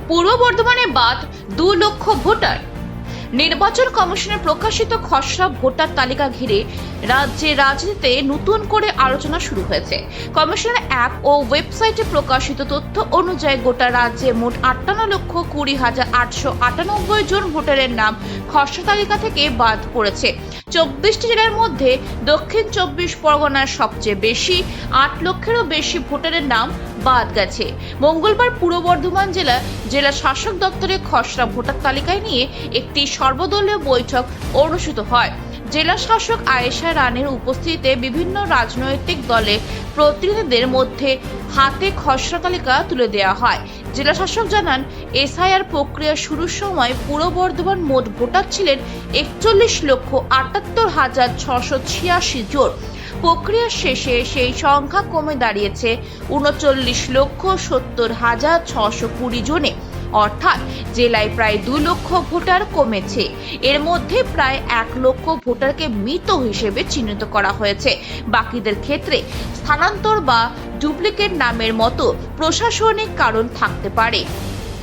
পূর্ব বর্ধমানে বাদ 2 লক্ষ ভোটার। নির্বাচন কমিশনের প্রকাশিত খসড়া ভোটার তালিকা ঘিরে রাজ্যে রাজনীতিতে নতুন করে আলোচনা শুরু হয়েছে। কমিশনের অ্যাপ ও ওয়েবসাইটে প্রকাশিত তথ্য অনুযায়ী গোটা রাজ্যে মোট 58,20,898 জন ভোটারের নাম খসড়া তালিকা থেকে বাদ পড়েছে। 24টি জেলার মধ্যে দক্ষিণ 24 পরগনার সবচেয়ে বেশি 8 লক্ষেরও বেশি ভোটারের নাম বাদ গেছে। মঙ্গলবার পূর্ব বর্ধমান জেলা শাসক দপ্তরের খসড়া ভোটার তালিকায় নিয়ে একটি সর্বদলীয় বৈঠক অনুষ্ঠিত হয়। জেলা শাসক আয়েশা রানীর উপস্থিতিতে বিভিন্ন রাজনৈতিক দলের প্রতিনিধিদের মধ্যে হাতে খসড়া তালিকা তুলে দেওয়া হয়। জেলা শাসক জানান, এসআইআর প্রক্রিয়া শুরুর সময় পূর্ব বর্ধমান মোট ভোটার ছিলেন 41,78,686 জন। প্রক্রিয়া শেষে সেই সংখ্যা কমে দাঁড়িয়েছে 39,70,620 জনে। অর্থাৎ জেলায় প্রায় 2 লক্ষ ভোটার কমেছে। এর মধ্যে প্রায় 1 লক্ষ ভোটারকে মৃত হিসেবে চিহ্নিত করা হয়েছে। বাকিদের ক্ষেত্রে স্থানান্তর বা ডুপ্লিকেট নামের মতো প্রশাসনিক কারণ থাকতে পারে।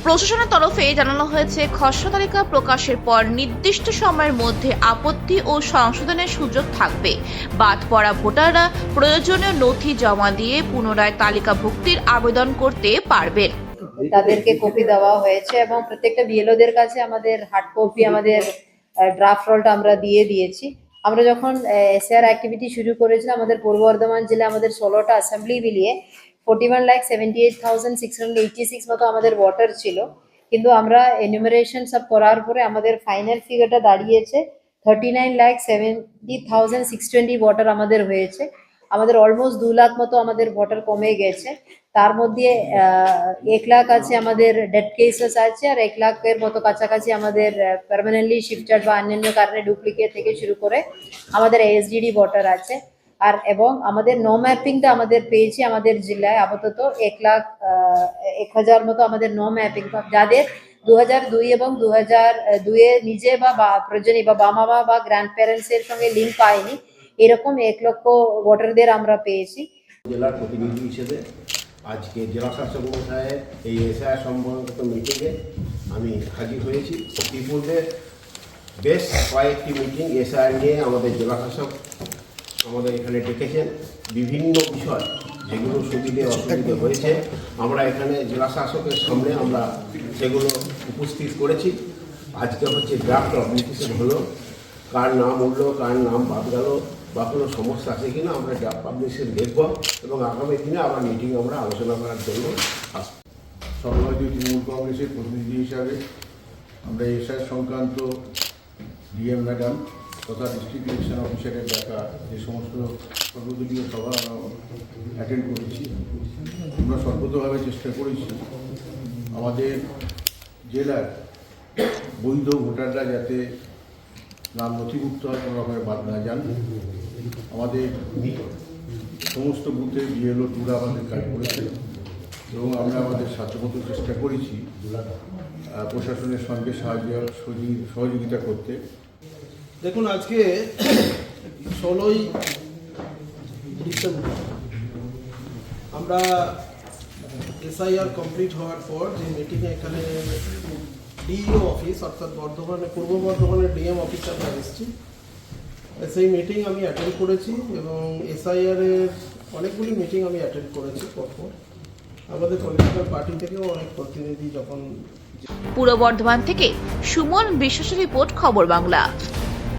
প্রশাসনের তরফে জানানো হয়েছে, খসড়া তালিকা প্রকাশের পর নির্দিষ্ট সময়ের মধ্যে আপত্তি ও সংশোধনের সুযোগ থাকবে। বাদ পড়া ভোটাররা প্রয়োজনীয় নথি জমা দিয়ে পুনরায় তালিকাভুক্তির আবেদন করতে পারবেন। তাদেরকে কপি দেওয়া হয়েছে এবং প্রত্যেকটা বিএলওদের কাছে আমাদের হার্ড কপি, আমাদের ড্রাফট রোলটা আমরা দিয়েছি। আমরা যখন এসআইআর অ্যাক্টিভিটি শুরু করেছিলাম আমাদের পূর্ব বর্ধমান জেলায় আমাদের 16টা অ্যাসেম্বলি মিলিয়ে 41,78,686 মতো আমাদের ভোটার ছিল। কিন্তু আমরা এনুমারেশন সব করার পরে আমাদের ফাইনাল ফিগারটা দাঁড়িয়েছে 39,70,620 ভোটার আমাদের হয়েছে। আমাদের অলমোস্ট 2 লাখ মতো আমাদের ভোটার কমে গেছে। তার মধ্যে 1 লাখ আছে আমাদের ডেথ কেসেস আছে, আর 1 লাখের মতো কাছাকাছি আমাদের পার্মানেন্টলি শিফটেড বা অন্যান্য কারণে ডুপ্লিকেট থেকে শুরু করে আমাদের এসডিডি ভোটার আছে। আর এবং আমাদের নো ম্যাপিংটা আমাদের পেয়েছি আমাদের জেলায় আপাতত 1,00,000 মতো আমাদের নো ম্যাপিং, যাদের 2002 এবং 2002 নিজে বা প্রয়োজনী বা বাবা মা বা গ্র্যান্ড প্যারেন্টসের সঙ্গে লিঙ্ক পায়নি, এরকম 1 লক্ষ ভোটারদের আমরা পেয়েছি। জেলার প্রতিনিধি হিসেবে আজকে জেলা শাসক মহাশয়ের এই এসআইআর সম্বন্ধিত মিটিংয়ে আমি হাজির হয়েছি। ইতিপূর্বে বেশ কয়েকটি মিটিং এসআইআর নিয়ে আমাদের জেলা শাসক আমাদের এখানে ডেকেছেন। বিভিন্ন বিষয় যেগুলো সুবিধে অসুবিধে হয়েছে আমরা এখানে জেলা শাসকের সামনে আমরা সেগুলো উপস্থিত করেছি। আজকে হচ্ছে ড্রাফট পাবলিকেশন হলো, কার নাম উঠলো, কার নাম বাদ গেল বা কোনো সমস্যা আছে কিনা আমরা ড্রাফট পাবলিকেশন দেখব এবং আগামী দিনে আবার মিটিং আমরা আলোচনা করার জন্য আসবো। সর্বভারতীয় তৃণমূল কংগ্রেসের প্রতিনিধি হিসাবে আমরা এসআইআর সংক্রান্ত ডিএম ম্যাডাম তথা ডিস্ট্রিক্ট ইলেকশন অফিসারের ডাকা যে সমস্ত সর্বদলীয় সভা আমরা অ্যাটেন্ড করেছি, আমরা সর্বতভাবে চেষ্টা করেছি আমাদের জেলার বৈধ ভোটাররা যাতে নাম নথিভুক্ত হয়, কোনো রকমের বাদ না যান। আমাদের সমস্ত বুথে বিএলও টুরা আমাদের কাজ করেছে এবং আমরা আমাদের সাধ্যমতো চেষ্টা করেছি প্রশাসনের সঙ্গে সহযোগিতা করতে। দেখুন, আজকে 16ই ডিসেম্বর আমরা এসআইআর কমপ্লিট হওয়ার পর যে মিটিংয়ে এখানে ডিইও অফিস অর্থাৎ পূর্ব বর্ধমানের ডিএম অফিসে আমরা এসেছি। সেই মিটিং আমি অ্যাটেন্ড করেছি এবং এসআইআরের অনেকগুলি মিটিং আমি অ্যাটেন্ড করেছি। পরপর আমাদের পলিটিক্যাল পার্টি থেকেও অনেক প্রতিনিধি যখন। পূর্ব বর্ধমান থেকে সুমন বিশ্বাসের রিপোর্ট, খবর বাংলা।